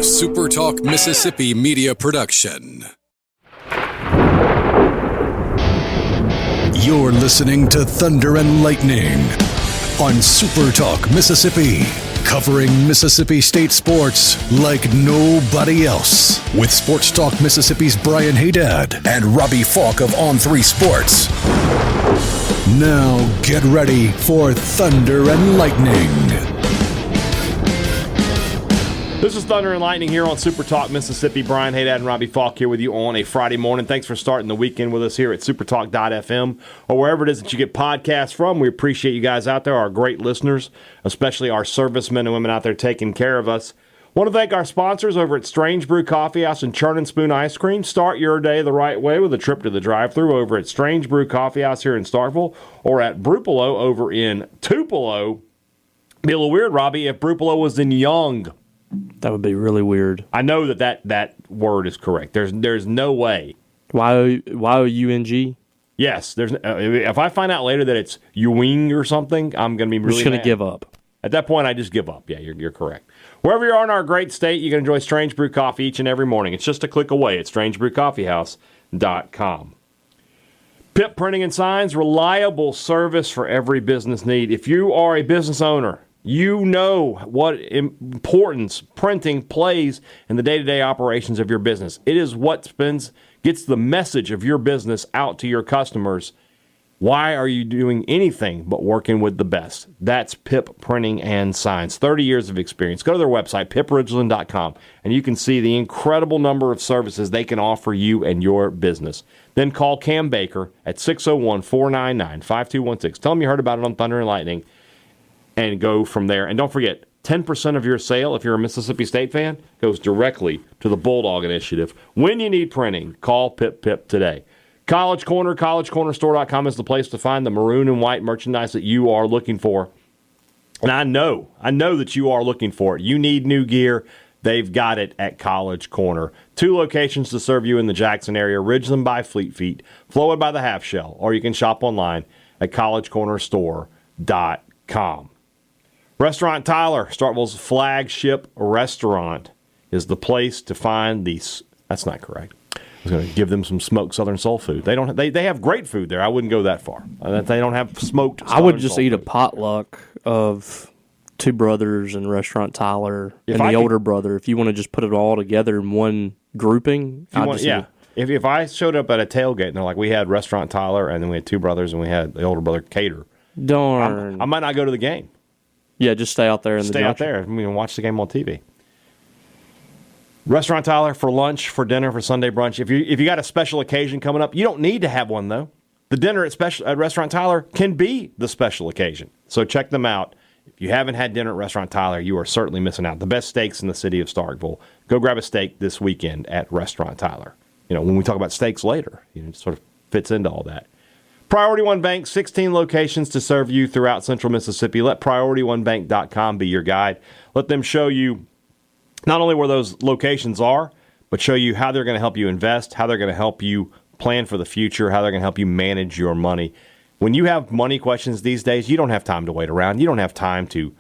SuperTalk Mississippi Media production. You're listening to Thunder and Lightning on SuperTalk Mississippi, covering Mississippi State sports like nobody else. With SportsTalk Mississippi's Brian Hadad and Robbie Faulk of On3 Sports. Now get ready for Thunder and Lightning. This is Thunder and Lightning here on SuperTalk Mississippi. Brian Hadad and Robbie Faulk here with you on a Friday morning. Thanks for starting the weekend with us here at supertalk.fm or wherever it is that you get podcasts from. We appreciate you guys out there, our great listeners, especially our servicemen and women out there taking care of us. Want to thank our sponsors over at Strange Brew Coffee House and Churn and Spoon Ice Cream. Start your day the right way with a trip to the drive-thru over at Strange Brew Coffee House here in Starkville or at Brupolo over in Tupelo. Be a little weird, Robbie, if Brupolo was in Young. That would be really weird. I know that word is correct. There's no way. Y-O-U-N-G? Yes. If I find out later that it's Ewing or something, I'm going to be really just going to give up. At that point, I just give up. Yeah, you're correct. Wherever you are in our great state, you can enjoy Strange Brew Coffee each and every morning. It's just a click away at strangebrewcoffeehouse.com. Pip Printing and Signs, reliable service for every business need. If you are a business owner, you know what importance printing plays in the day-to-day operations of your business. It is what gets the message of your business out to your customers. Why are you doing anything but working with the best? That's Pip Printing and Signs. 30 years of experience. Go to their website, pipridgeland.com, and you can see the incredible number of services they can offer you and your business. Then call Cam Baker at 601-499-5216. Tell them you heard about it on Thunder and Lightning. And go from there. And don't forget, 10% of your sale, if you're a Mississippi State fan, goes directly to the Bulldog Initiative. When you need printing, call Pip today. College Corner, collegecornerstore.com is the place to find the maroon and white merchandise that you are looking for. And I know that you are looking for it. You need new gear. They've got it at College Corner. 2 locations to serve you in the Jackson area, Ridgeland by Fleet Feet, Flowood by the Half Shell, or you can shop online at collegecornerstore.com. Restaurant Tyler, Starkville's flagship restaurant, is the place to find these. That's not correct. I was going to give them some smoked Southern soul food. They don't. They have great food there. I wouldn't go that far. They don't have smoked. I would just eat a potluck of Two Brothers and Restaurant Tyler and the older brother. If you want to just put it all together in one grouping, If I showed up at a tailgate and they're like, we had Restaurant Tyler and then we had Two Brothers and we had the older brother cater. Darn. I might not go to the game. Yeah, just stay out there in the Stay out there. Watch the game on TV. Restaurant Tyler for lunch, for dinner, for Sunday brunch. If you got a special occasion coming up, you don't need to have one, though. The dinner at Restaurant Tyler can be the special occasion. So check them out. If you haven't had dinner at Restaurant Tyler, you are certainly missing out. The best steaks in the city of Starkville. Go grab a steak this weekend at Restaurant Tyler. When we talk about steaks later, it sort of fits into all that. Priority One Bank, 16 locations to serve you throughout central Mississippi. Let PriorityOneBank.com be your guide. Let them show you not only where those locations are, but show you how they're going to help you invest, how they're going to help you plan for the future, how they're going to help you manage your money. When you have money questions these days, you don't have time to wait around. You don't have time to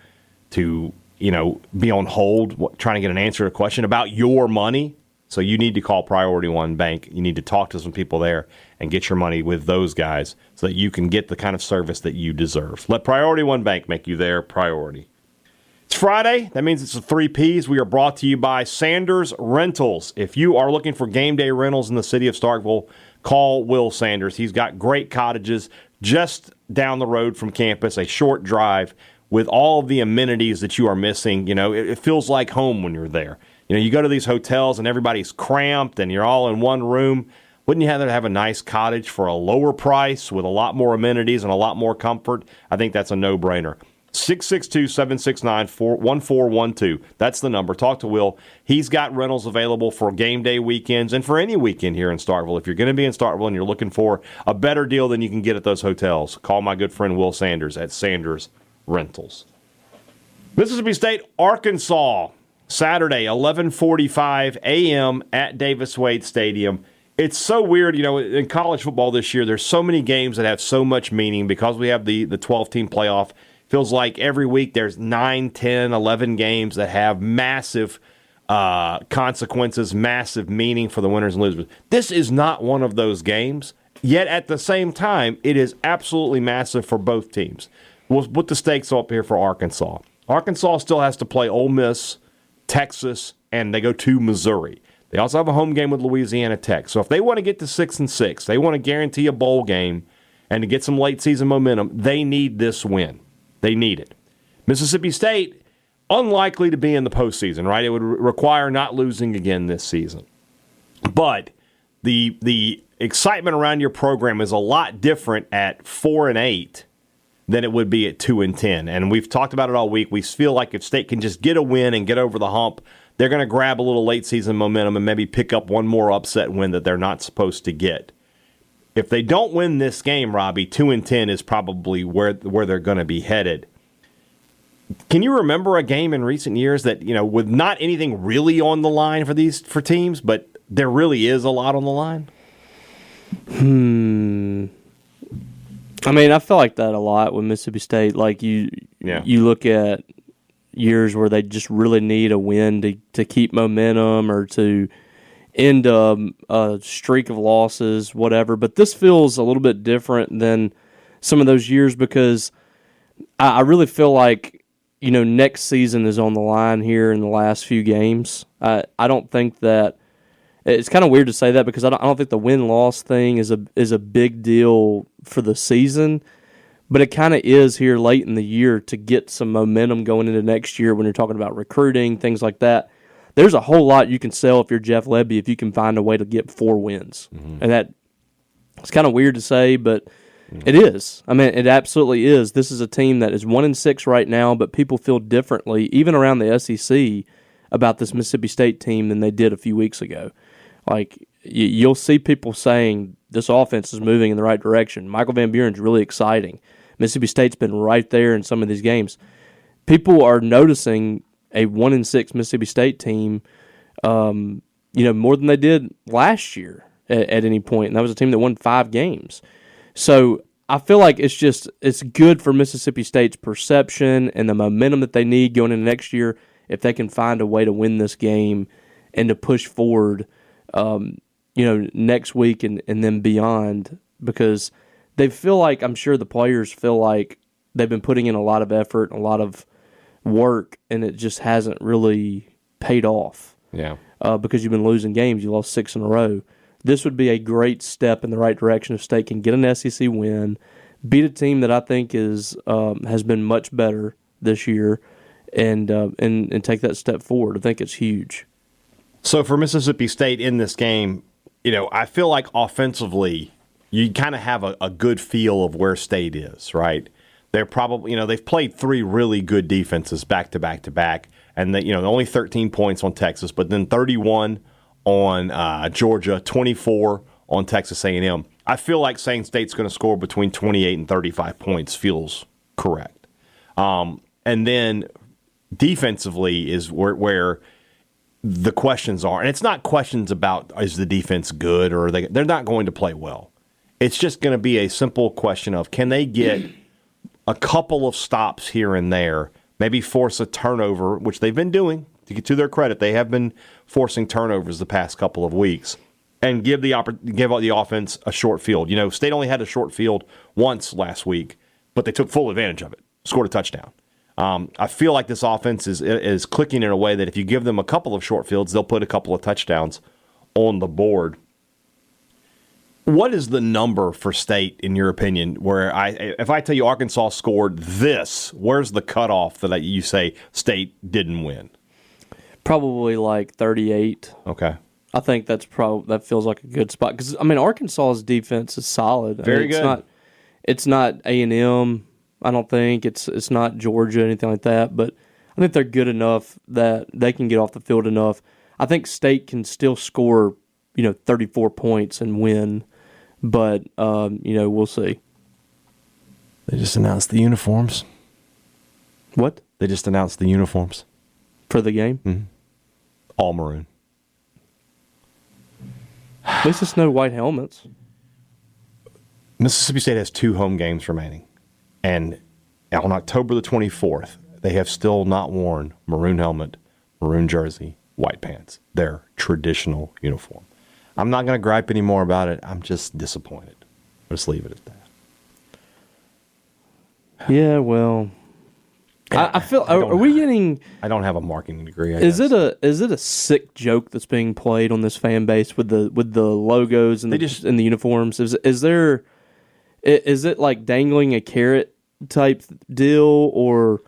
be on hold trying to get an answer to a question about your money. So you need to call Priority One Bank. You need to talk to some people there and get your money with those guys so that you can get the kind of service that you deserve. Let Priority One Bank make you their priority. It's Friday. That means it's the 3 Ps. We are brought to you by Sanders Rentals. If you are looking for game day rentals in the city of Starkville, call Will Sanders. He's got great cottages just down the road from campus, a short drive with all of the amenities that you are missing. It feels like home when you're there. You go to these hotels and everybody's cramped and you're all in one room. Wouldn't you rather have a nice cottage for a lower price with a lot more amenities and a lot more comfort? I think that's a no-brainer. 662-769-1412. That's the number. Talk to Will. He's got rentals available for game day weekends and for any weekend here in Starkville. If you're going to be in Starkville and you're looking for a better deal than you can get at those hotels, call my good friend Will Sanders at Sanders Rentals. Mississippi State, Arkansas. Saturday, 11:45 a.m. at Davis Wade Stadium. It's so weird, in college football this year, there's so many games that have so much meaning because we have the 12-team playoff. Feels like every week there's 9, 10, 11 games that have massive consequences, massive meaning for the winners and losers. This is not one of those games, yet at the same time, it is absolutely massive for both teams. We'll put the stakes up here for Arkansas. Arkansas still has to play Ole Miss, Texas, and they go to Missouri. They also have a home game with Louisiana Tech. So if they want to get to 6-6, they want to guarantee a bowl game and to get some late season momentum, they need this win. They need it. Mississippi State, unlikely to be in the postseason, right? It would require not losing again this season. But the excitement around your program is a lot different at 4-8 than it would be at 2-10. And we've talked about it all week. We feel like if State can just get a win and get over the hump, they're going to grab a little late season momentum and maybe pick up one more upset win that they're not supposed to get. If they don't win this game, Robbie, 2-10 is probably where they're going to be headed. Can you remember a game in recent years that, with not anything really on the line for teams, but there really is a lot on the line? I mean, I feel like that a lot with Mississippi State. Like you look at years where they just really need a win to keep momentum or to end a streak of losses, whatever. But this feels a little bit different than some of those years because I really feel like, next season is on the line here in the last few games. I don't think that it's kind of weird to say that because I don't think the win-loss thing is a big deal for the season, but it kind of is here late in the year to get some momentum going into next year when you're talking about recruiting, things like that. There's a whole lot you can sell if you're Jeff Lebby if you can find a way to get 4 wins. Mm-hmm. And that it's kind of weird to say, but it is. I mean, it absolutely is. This is a team that is 1-6 right now, but people feel differently, even around the SEC, about this Mississippi State team than they did a few weeks ago. Like, you'll see people saying this offense is moving in the right direction. Michael Van Buren's really exciting. Mississippi State's been right there in some of these games. People are noticing a 1-6 Mississippi State team, more than they did last year at any point, and that was a team that won 5 games. So I feel like it's good for Mississippi State's perception and the momentum that they need going into next year if they can find a way to win this game and to push forward, next week and then beyond, because they feel like, I'm sure the players feel like they've been putting in a lot of effort and a lot of work, and it just hasn't really paid off. Yeah. Because you've been losing games. You lost 6 in a row. This would be a great step in the right direction if State can get an SEC win, beat a team that I think has been much better this year, and take that step forward. I think it's huge. So for Mississippi State in this game, I feel like offensively you kind of have a good feel of where State is, right? They're probably, they've played 3 really good defenses back to back to back, and they, only 13 points on Texas, but then 31 on Georgia, 24 on Texas A&M. I feel like saying State's going to score between 28 and 35 points feels correct. And then defensively is where the questions are. And it's not questions about is the defense good or they're not going to play well. It's just going to be a simple question of can they get a couple of stops here and there, maybe force a turnover, which they've been doing. To their credit, they have been forcing turnovers the past couple of weeks, and give the offense a short field. State only had a short field once last week, but they took full advantage of it, scored a touchdown. I feel like this offense is clicking in a way that if you give them a couple of short fields, they'll put a couple of touchdowns on the board. What is the number for State, in your opinion, where if I tell you Arkansas scored this, where's the cutoff that you say State didn't win? Probably like 38. Okay. I think that feels like a good spot because Arkansas's defense is solid. Very good. It's not A&M. I don't think it's not Georgia, anything like that. But I think they're good enough that they can get off the field enough. I think State can still score, 34 points and win, but we'll see. They just announced the uniforms. What? They just announced the uniforms for the game. Mm-hmm. All maroon. At least it's no white helmets. Mississippi State has 2 home games remaining. And on October the 24th, they have still not worn maroon helmet, maroon jersey, white pants, their traditional uniform. I'm not going to gripe anymore about it. I'm just disappointed. Let's leave it at that. Yeah, well, I feel. Are we getting? I don't have a marketing degree. Is it a sick joke that's being played on this fan base with the logos and and the uniforms? Is it like dangling a carrot type deal, or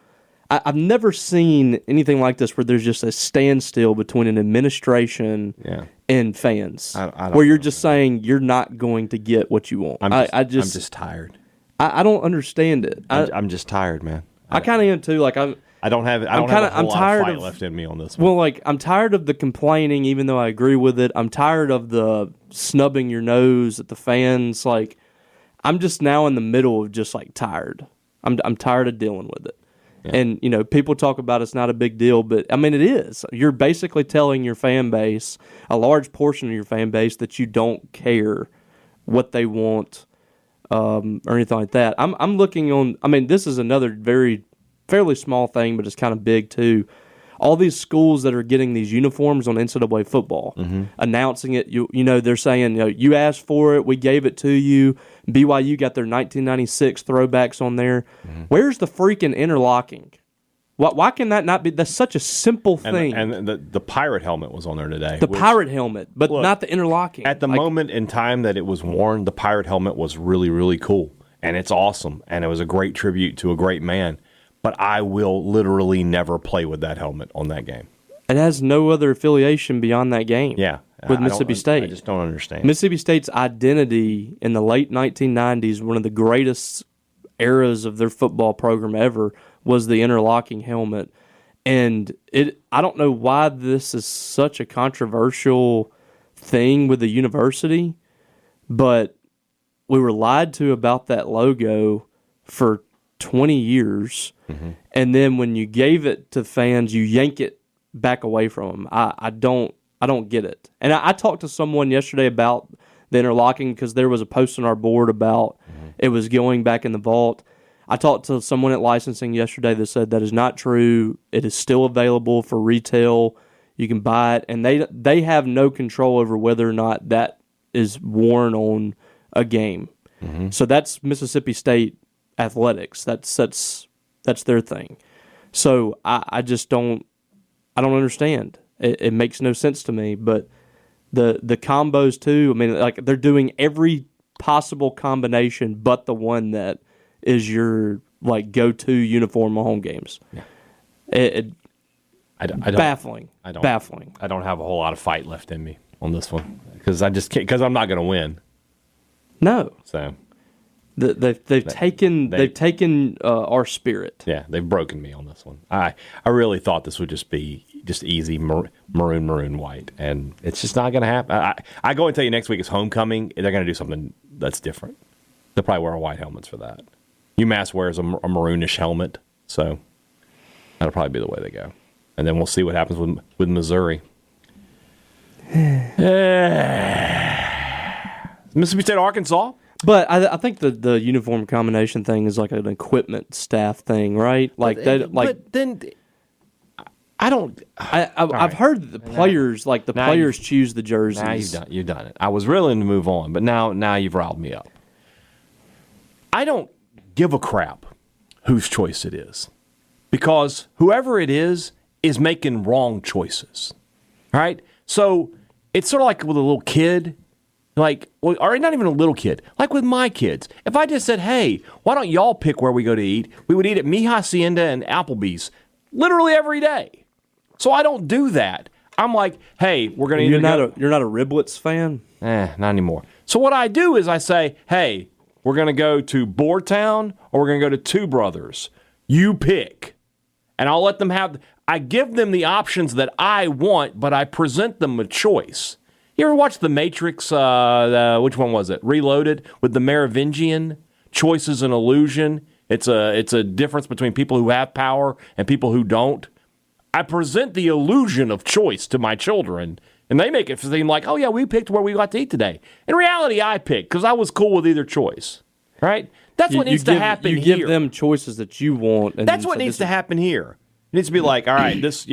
I've never seen anything like this where there's just a standstill between an administration and fans, where you're just saying you're not going to get what you want. I'm just tired. I don't understand it. I'm just tired, man. I kind of am too. Like I don't have a whole lot of fight left in me on this one. Well, like I'm tired of the complaining, even though I agree with it. I'm tired of the snubbing your nose at the fans. Like I'm just now in the middle of just like tired. I'm tired of dealing with it. Yeah. And people talk about it's not a big deal, but I mean it is. You're basically telling your fan base, a large portion of your fan base, that you don't care what they want. Or anything like that. I'm looking on. I mean, this is another fairly small thing, but it's kind of big too. All these schools that are getting these uniforms on NCAA football, announcing it. They're saying, you asked for it, we gave it to you. BYU got their 1996 throwbacks on there. Where's the freaking interlocking? Why can that not be? That's such a simple thing. And the pirate helmet was on there today. Pirate helmet, but not the interlocking. At the moment in time that it was worn, the pirate helmet was really, really cool. And it's awesome. And it was a great tribute to a great man. But I will literally never play with that helmet on that game. It has no other affiliation beyond that game. Yeah. With Mississippi State. I just don't understand. Mississippi State's identity in the late 1990s, one of the greatest eras of their football program ever, was the interlocking helmet. And I don't know why this is such a controversial thing with the university, but we were lied to about that logo for 20 years. And then when you gave it to fans, you yank it back away from them. I don't get it. And I talked to someone yesterday about the interlocking because there was a post on our board about it was going back in the vault. I talked to someone at licensing yesterday that said that is not true. It is still available for retail. You can buy it, and they have no control over whether or not that is worn on a game. So that's Mississippi State athletics. That's their thing. So I just don't understand. It makes no sense to me. But the combos too. I mean, like they're doing every possible combination, but the one that is your like go-to uniform on home games. Yeah. Baffling. Baffling. I don't have a whole lot of fight left in me on this one because I'm not going to win. No. So they've taken our spirit. Yeah, they've broken me on this one. I really thought this would just be easy maroon white, and it's just not going to happen. I go and tell you next week is homecoming. They're going to do something that's different. They'll probably wear white helmets for that. UMass wears a maroonish helmet, so that'll probably be the way they go. And then we'll see what happens with Missouri. Mississippi State, Arkansas. But I think the uniform combination thing is like an equipment staff thing, right? Like that. Like, but then I don't. I've heard that the players players choose the jerseys. Now you've done it. I was willing to move on, but now you've riled me up. I don't give a crap whose choice it is, because whoever it is making wrong choices. All right, so it's sort of like with a little kid. Or not even a little kid, like with my kids. If I just said, hey, why don't y'all pick where we go to eat? We would eat at Mi Hacienda and Applebee's literally every day. So I don't do that. I'm like, hey, we're going to eat. You're not a Riblets fan? Not anymore. So what I do is I say, hey, we're going to go to Boartown or we're going to go to Two Brothers. You pick. And I'll let them I give them the options that I want, but I present them a choice. You ever watch The Matrix, which one was it? Reloaded, with the Merovingian? Choice is an illusion. It's a difference between people who have power and people who don't. I present the illusion of choice to my children, and they make it seem like, oh, yeah, we picked where we got to eat today. In reality, I picked because I was cool with either choice, right? That's what needs to happen here. You give them choices that you want. That's what needs to happen here. It needs to be like, all right, this,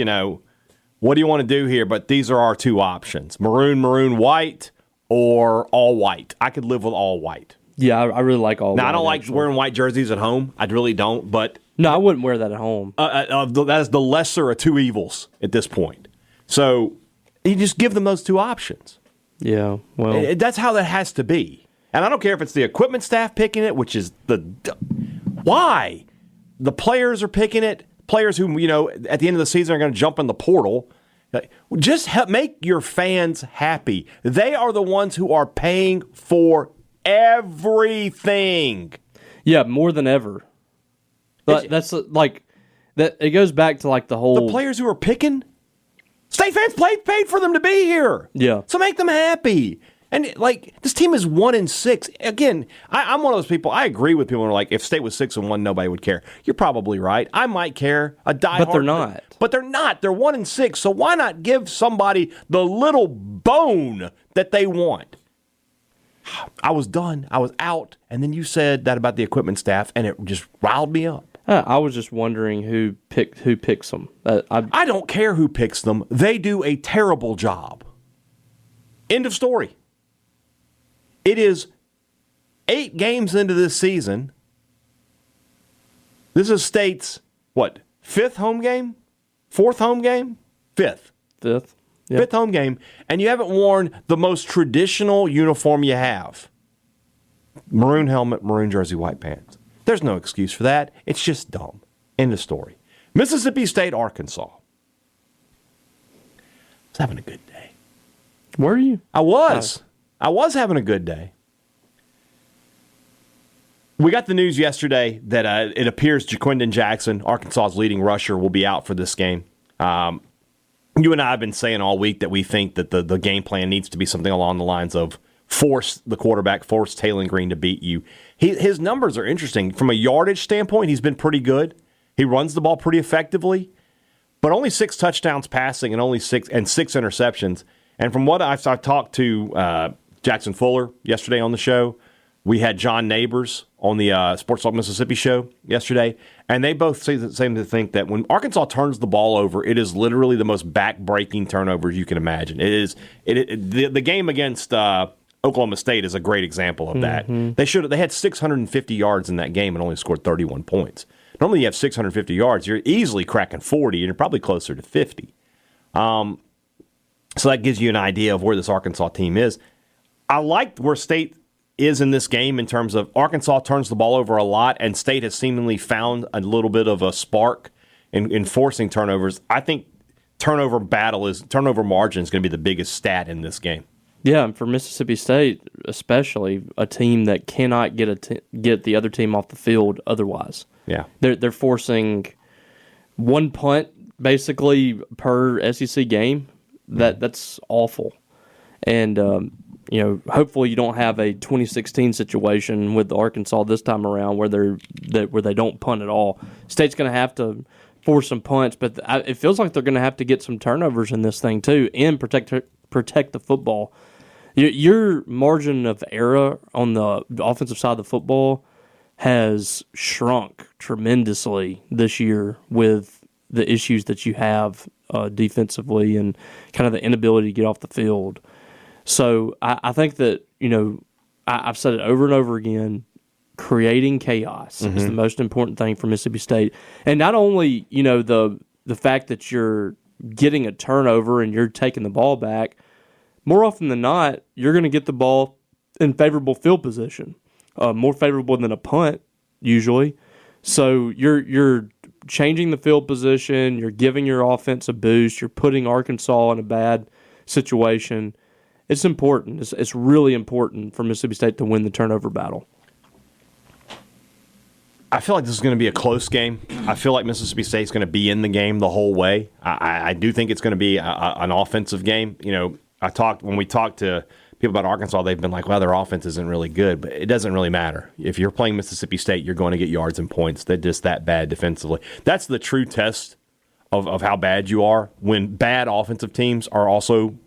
what do you want to do here? But these are our two options: maroon, white, or all white. I could live with all white. Yeah, I really like all white. Now, I don't like wearing white jerseys at home. I really don't, but... No, I wouldn't wear that at home. That is the lesser of two evils at this point. So you just give them those two options. Yeah, well... That's how that has to be. And I don't care if it's the equipment staff picking it, which is the... Why? The players are picking it. Players who, at the end of the season are going to jump in the portal. Just make your fans happy. They are the ones who are paying for everything. Yeah, more than ever. But that's like that. It goes back to like the whole the players who are picking. State fans paid for them to be here. Yeah, so make them happy. And this team is 1-6. Again, I'm one of those people. I agree with people who are like, if State was 6-1, nobody would care. You're probably right. I might care. But they're not. But they're not. They're 1-6. So why not give somebody the little bone that they want? I was done. I was out. And then you said that about the equipment staff, and it just riled me up. I was just wondering who picks them. I don't care who picks them. They do a terrible job. End of story. It is 8 games into this season. This is State's, 5th home game? 4th home game? 5th. 5th. Yep. 5th home game, and you haven't worn the most traditional uniform you have. Maroon helmet, maroon jersey, white pants. There's no excuse for that. It's just dumb. End of story. Mississippi State, Arkansas. I was having a good day. Were you? I was. I was having a good day. We got the news yesterday that it appears Jaquindon Jackson, Arkansas's leading rusher, will be out for this game. You and I have been saying all week that we think that the game plan needs to be something along the lines of force the quarterback, force Taylor Green to beat you. His numbers are interesting. From a yardage standpoint, he's been pretty good. He runs the ball pretty effectively, but only 6 touchdowns passing and only 6 interceptions. And from what I've talked to Jackson Fuller yesterday on the show, we had John Neighbors on the SportsTalk Mississippi show yesterday, and they both seem to think that when Arkansas turns the ball over, it is literally the most back-breaking turnovers you can imagine. The game against Oklahoma State is a great example of that. Mm-hmm. They had 650 yards in that game and only scored 31 points. Normally you have 650 yards, you're easily cracking 40, and you're probably closer to 50. So that gives you an idea of where this Arkansas team is. I liked where State is in this game in terms of Arkansas turns the ball over a lot, and State has seemingly found a little bit of a spark in forcing turnovers. I think turnover margin is going to be the biggest stat in this game. Yeah, and for Mississippi State, especially a team that cannot get the other team off the field otherwise. Yeah, they're forcing one punt basically per SEC game. That's awful, and hopefully you don't have a 2016 situation with Arkansas this time around where they don't punt at all. State's going to have to force some punts, but it feels like they're going to have to get some turnovers in this thing too and protect the football. Your margin of error on the offensive side of the football has shrunk tremendously this year with the issues that you have defensively and kind of the inability to get off the field. So I think that, I've said it over and over again, creating chaos is the most important thing for Mississippi State. And not only, the fact that you're getting a turnover and you're taking the ball back, more often than not, you're going to get the ball in favorable field position, more favorable than a punt usually. So you're changing the field position, you're giving your offense a boost, you're putting Arkansas in a bad situation. It's important. It's really important for Mississippi State to win the turnover battle. I feel like this is going to be a close game. I feel like Mississippi State's going to be in the game the whole way. I do think it's going to be an offensive game. When we talked to people about Arkansas, they've been like, well, their offense isn't really good, but it doesn't really matter. If you're playing Mississippi State, you're going to get yards and points. They're just that bad defensively. That's the true test of how bad you are. When bad offensive teams are also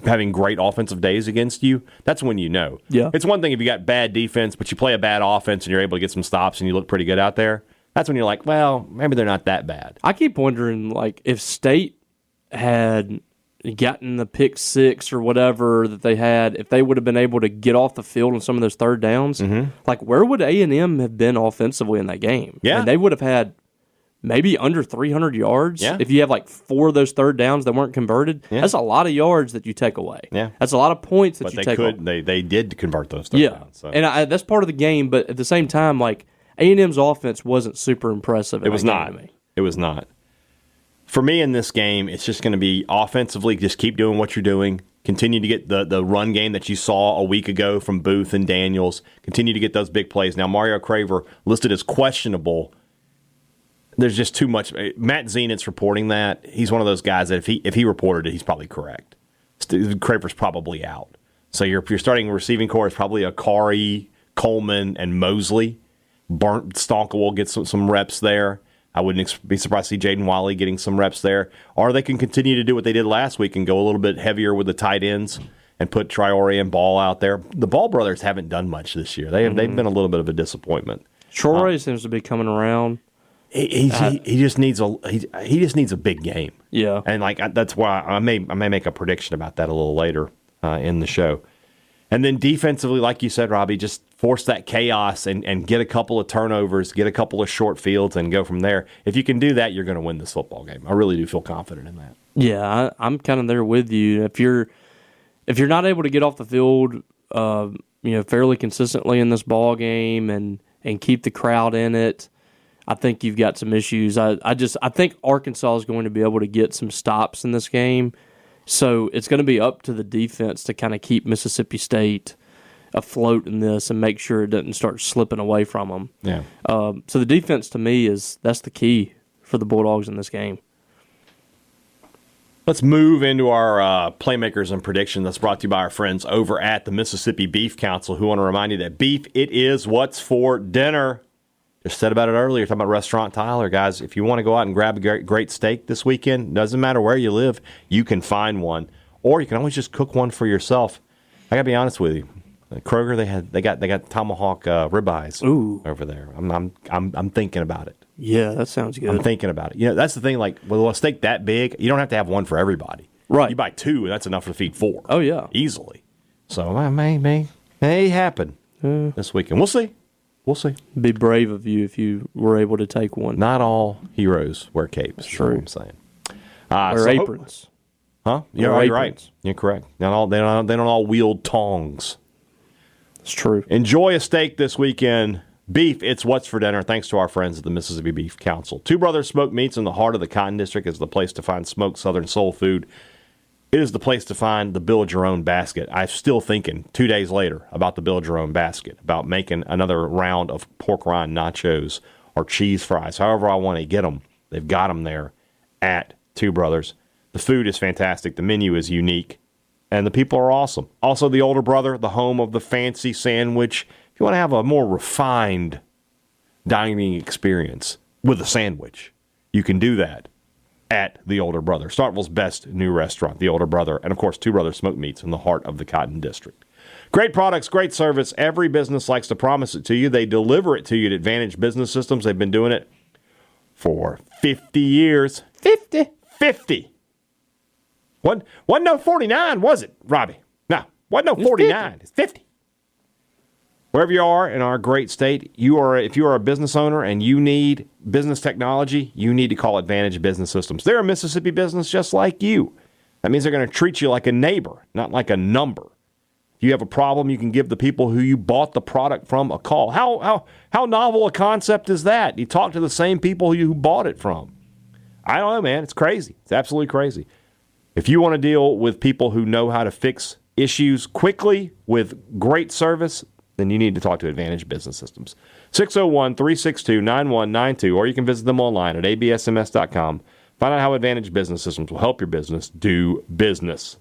having great offensive days against you, that's when you know. Yeah. It's one thing if you got bad defense, but you play a bad offense and you're able to get some stops and you look pretty good out there. That's when you're like, well, maybe they're not that bad. I keep wondering, if State had gotten the pick six or whatever that they had, if they would have been able to get off the field on some of those third downs, like where would A&M have been offensively in that game? Yeah. And they would have had maybe under 300 yards. Yeah. If you have like 4 of those third downs that weren't converted, that's a lot of yards that you take away. Yeah. That's a lot of points that you take away. They did convert those third downs. So. And that's part of the game, but at the same time, like A&M's offense wasn't super impressive. It was not. It was not. For me in this game, it's just going to be offensively, just keep doing what you're doing. Continue to get the run game that you saw a week ago from Booth and Daniels. Continue to get those big plays. Now, Mario Craver listed as questionable. There's just too much. Matt Zenit's reporting that. He's one of those guys that if he reported it, he's probably correct. Craver's probably out. So your starting receiving core is probably Akari, Coleman, and Mosley. Stonka will get some reps there. I wouldn't be surprised to see Jaden Wiley getting some reps there. Or they can continue to do what they did last week and go a little bit heavier with the tight ends and put Traore and Ball out there. The Ball brothers haven't done much this year. They've been a little bit of a disappointment. Traore seems to be coming around. He just needs a big game. Yeah, and that's why I may make a prediction about that a little later in the show. And then defensively, like you said, Robbie, just force that chaos and get a couple of turnovers, get a couple of short fields, and go from there. If you can do that, you're going to win this football game. I really do feel confident in that. Yeah, I'm kind of there with you. If you're not able to get off the field, fairly consistently in this ball game and keep the crowd in it, I think you've got some issues. I think Arkansas is going to be able to get some stops in this game. So it's going to be up to the defense to kind of keep Mississippi State afloat in this and make sure it doesn't start slipping away from them. Yeah. So the defense, to me, that's the key for the Bulldogs in this game. Let's move into our Playmakers and prediction that's brought to you by our friends over at the Mississippi Beef Council, who want to remind you that beef, it is what's for dinner. Just said about it earlier, talking about Restaurant Tyler. Guys, if you want to go out and grab a great steak this weekend, doesn't matter where you live, you can find one. Or you can always just cook one for yourself. I got to be honest with you. At Kroger, they got tomahawk ribeyes over there. I'm thinking about it. Yeah, that sounds good. I'm thinking about it. That's the thing. Like, with a steak that big, you don't have to have one for everybody. Right. You buy 2, and that's enough to feed 4. Oh, yeah. Easily. So it may happen this weekend. We'll see. We'll see. Be brave of you if you were able to take one. Not all heroes wear capes. That's true. What I'm saying. Or aprons. Huh? You're right. You're correct. They don't all wield tongs. It's true. Enjoy a steak this weekend. Beef, it's what's for dinner. Thanks to our friends at the Mississippi Beef Council. Two Brothers Smoked Meats in the heart of the Cotton District is the place to find smoked Southern soul food. It is the place to find the build your own basket. I'm still thinking 2 days later about the build your own basket, about making another round of pork rind nachos or cheese fries, however I want to get them. They've got them there at Two Brothers. The food is fantastic. The menu is unique. And the people are awesome. Also, the Older Brother, the home of the fancy sandwich. If you want to have a more refined dining experience with a sandwich, you can do that at the Older Brother, Starkville's best new restaurant, the Older Brother, and of course, Two Brothers Smoked Meats in the heart of the Cotton District. Great products, great service. Every business likes to promise it to you. They deliver it to you at Advantage Business Systems. They've been doing it for 50 years. 50. Wasn't no 49, was it, Robbie? No, wasn't no 49. It's 50. Wherever you are in our great state, if you are a business owner and you need business technology, you need to call Advantage Business Systems. They're a Mississippi business just like you. That means they're going to treat you like a neighbor, not like a number. If you have a problem, you can give the people who you bought the product from a call. How novel a concept is that? You talk to the same people who bought it from. I don't know, man. It's crazy. It's absolutely crazy. If you want to deal with people who know how to fix issues quickly with great service, then you need to talk to Advantage Business Systems. 601-362-9192, or you can visit them online at absms.com. Find out how Advantage Business Systems will help your business do business.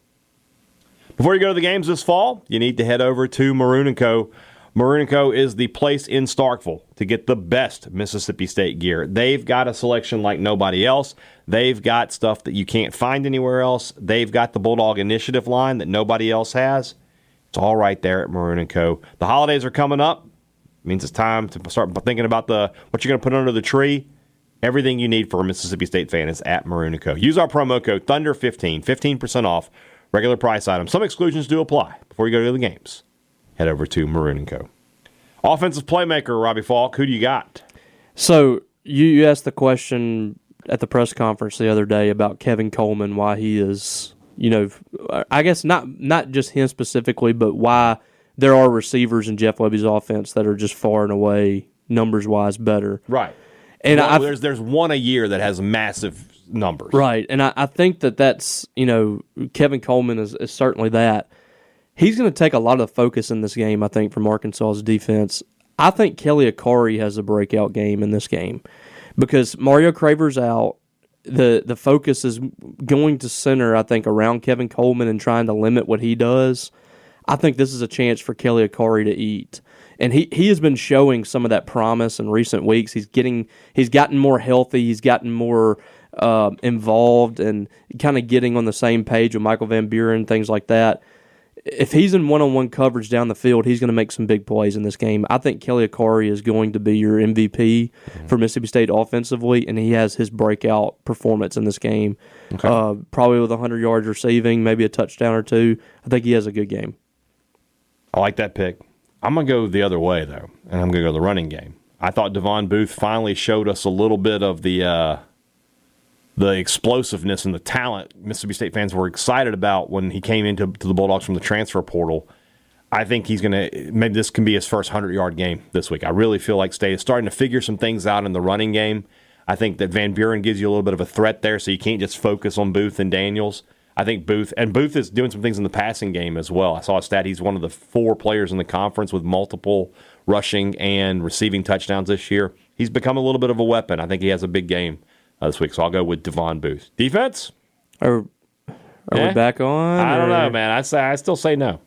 Before you go to the games this fall, you need to head over to Maroon & Co. Maroon & Co. is the place in Starkville to get the best Mississippi State gear. They've got a selection like nobody else. They've got stuff that you can't find anywhere else. They've got the Bulldog Initiative line that nobody else has. It's all right there at Maroon & Co. The holidays are coming up. It means it's time to start thinking about what you're going to put under the tree. Everything you need for a Mississippi State fan is at Maroon & Co. Use our promo code Thunder15, 15% off regular price items. Some exclusions do apply. Before you go to the games, head over to Maroon & Co. Offensive playmaker, Robbie Faulk, who do you got? So you asked the question at the press conference the other day about Kevin Coleman, why he is, I guess not just him specifically, but why there are receivers in Jeff Lebby's offense that are just far and away, numbers-wise, better. Right. And there's one a year that has massive numbers. Right, and I think that's, Kevin Coleman is certainly that. He's going to take a lot of the focus in this game, I think, from Arkansas's defense. I think Kelly Akari has a breakout game in this game because Mario Craver's out. The focus is going to center, I think, around Kevin Coleman and trying to limit what he does. I think this is a chance for Kelly Akari to eat. And he has been showing some of that promise in recent weeks. He's gotten more healthy. He's gotten more involved and kind of getting on the same page with Michael Van Buren, things like that. If he's in one-on-one coverage down the field, he's going to make some big plays in this game. I think Kelly Akari is going to be your MVP for Mississippi State offensively, and he has his breakout performance in this game. Okay. Probably with 100 yards receiving, maybe a touchdown or two. I think he has a good game. I like that pick. I'm going to go the other way, though, and I'm going to go the running game. I thought Devon Booth finally showed us a little bit of the explosiveness and the talent Mississippi State fans were excited about when he came into the Bulldogs from the transfer portal. I think he's going to – maybe this can be his first 100-yard game this week. I really feel like State is starting to figure some things out in the running game. I think that Van Buren gives you a little bit of a threat there, so you can't just focus on Booth and Daniels. I think Booth is doing some things in the passing game as well. I saw a stat. He's one of the 4 players in the conference with multiple rushing and receiving touchdowns this year. He's become a little bit of a weapon. I think he has a big game this week, so I'll go with Devon Booth. Defense? Are we back on? I don't know, man. I still say no.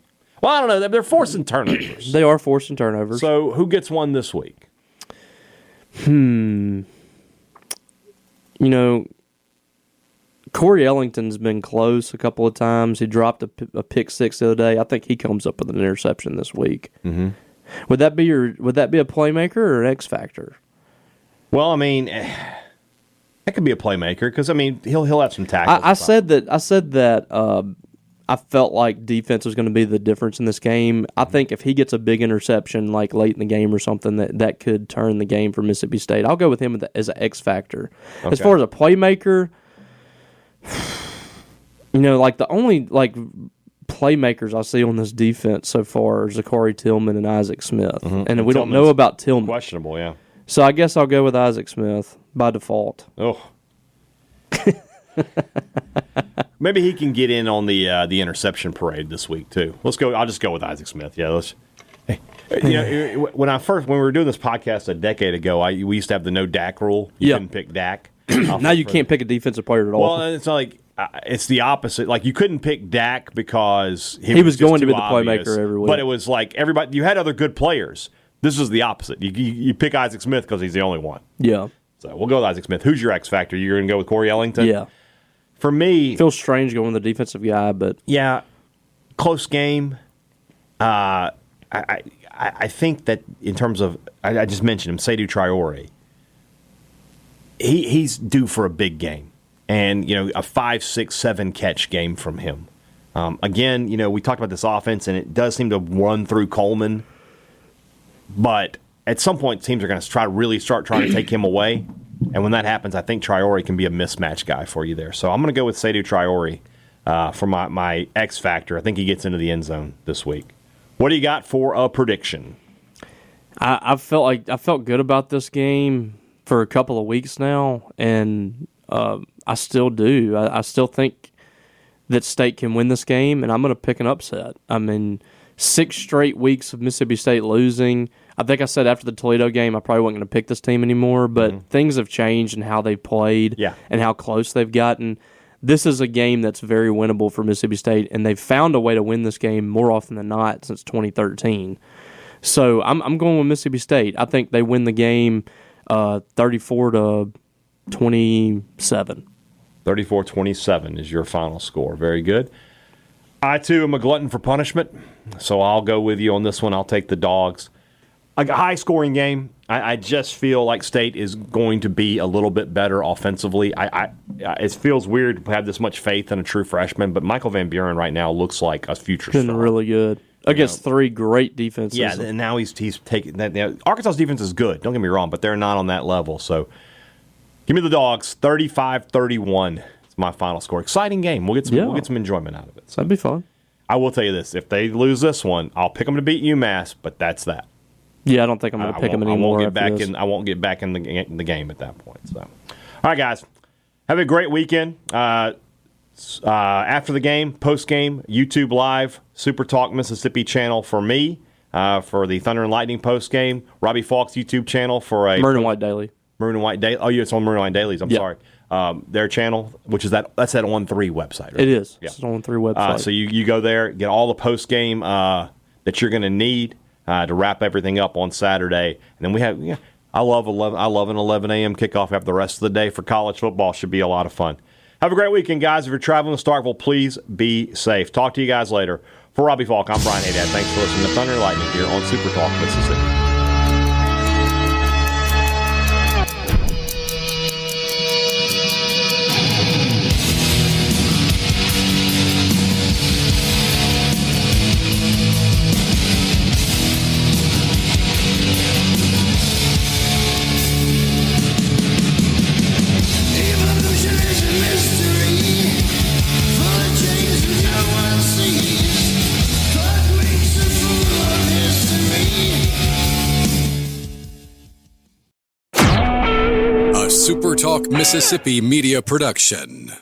Well, I don't know. They're forcing turnovers. They are forcing turnovers. So who gets one this week? Corey Ellington's been close a couple of times. He dropped a pick six the other day. I think he comes up with an interception this week. Mm-hmm. Would that be a playmaker or an X factor? Well, I mean, that could be a playmaker because he'll have some tackles. I said that. I felt like defense was going to be the difference in this game. I think if he gets a big interception like late in the game or something, that could turn the game for Mississippi State. I'll go with him as an X factor. Okay. As far as a playmaker, the only playmakers I see on this defense so far are Zachary Tillman and Isaac Smith, and we don't know about Tillman. Questionable, yeah. So I guess I'll go with Isaac Smith by default. Oh. Maybe he can get in on the interception parade this week too. Let's go. I'll just go with Isaac Smith. Yeah, let's. When we were doing this podcast a decade ago, we used to have the no Dak rule. You couldn't pick Dak. Now you can't pick a defensive player at all. Well, it's like it's the opposite. Like you couldn't pick Dak because he was going to be the playmaker every week. But it was like everybody. You had other good players. This is the opposite. You pick Isaac Smith because he's the only one. Yeah. So we'll go with Isaac Smith. Who's your X factor? You're going to go with Corey Ellington? Yeah. For me, feels strange going with the defensive guy, but yeah, close game. I think that in terms of I just mentioned him, Seydou Traore. He's due for a big game, and a 5, 6, 7 catch game from him. Again, we talked about this offense, and it does seem to run through Coleman, but at some point, teams are going to really start trying to take him away. And when that happens, I think Traore can be a mismatch guy for you there. So I'm going to go with Seydou Traore for my X factor. I think he gets into the end zone this week. What do you got for a prediction? I felt good about this game for a couple of weeks now, and I still do. I still think that State can win this game, and I'm going to pick an upset. 6 straight weeks of Mississippi State losing. I think I said after the Toledo game I probably wasn't going to pick this team anymore, but things have changed in how they've played and how close they've gotten. This is a game that's very winnable for Mississippi State, and they've found a way to win this game more often than not since 2013. So I'm going with Mississippi State. I think they win the game 34-27. 34-27 is your final score. Very good. I, too, am a glutton for punishment, so I'll go with you on this one. I'll take the Dogs. a high-scoring game. I just feel like State is going to be a little bit better offensively. It feels weird to have this much faith in a true freshman, but Michael Van Buren right now looks like a future star. Been really good against three great defenses. Yeah, and now he's taking that. Arkansas's defense is good. Don't get me wrong, but they're not on that level. So, give me the Dogs. 35-31. It's my final score. Exciting game. We'll get some enjoyment out of it. So. That'd be fun. I will tell you this: if they lose this one, I'll pick them to beat UMass. But that's that. Yeah, I don't think I'm going to pick them anymore. I won't get back in the game at that point. So, all right, guys, have a great weekend. After the game, post game, YouTube Live, SuperTalk Mississippi channel for me for the Thunder and Lightning post game. Robbie Faulk's YouTube channel for a Maroon and White Daily. Maroon and White Daily. Oh, yeah, it's on Maroon and White Dailies. I'm sorry. Their channel, which is that's that On3 website. Right? It is. Yeah. It's an On3 website. So you go there, get all the post game that you're going to need to wrap everything up on Saturday, and then we have. Yeah, I love an 11 a.m. kickoff after the rest of the day for college football. Should be a lot of fun. Have a great weekend, guys. If you're traveling to Starkville, please be safe. Talk to you guys later. For Robbie Faulk, I'm Brian Hadad. Thanks for listening to Thunder and Lightning here on SuperTalk Mississippi. SuperTalk Mississippi Media Production.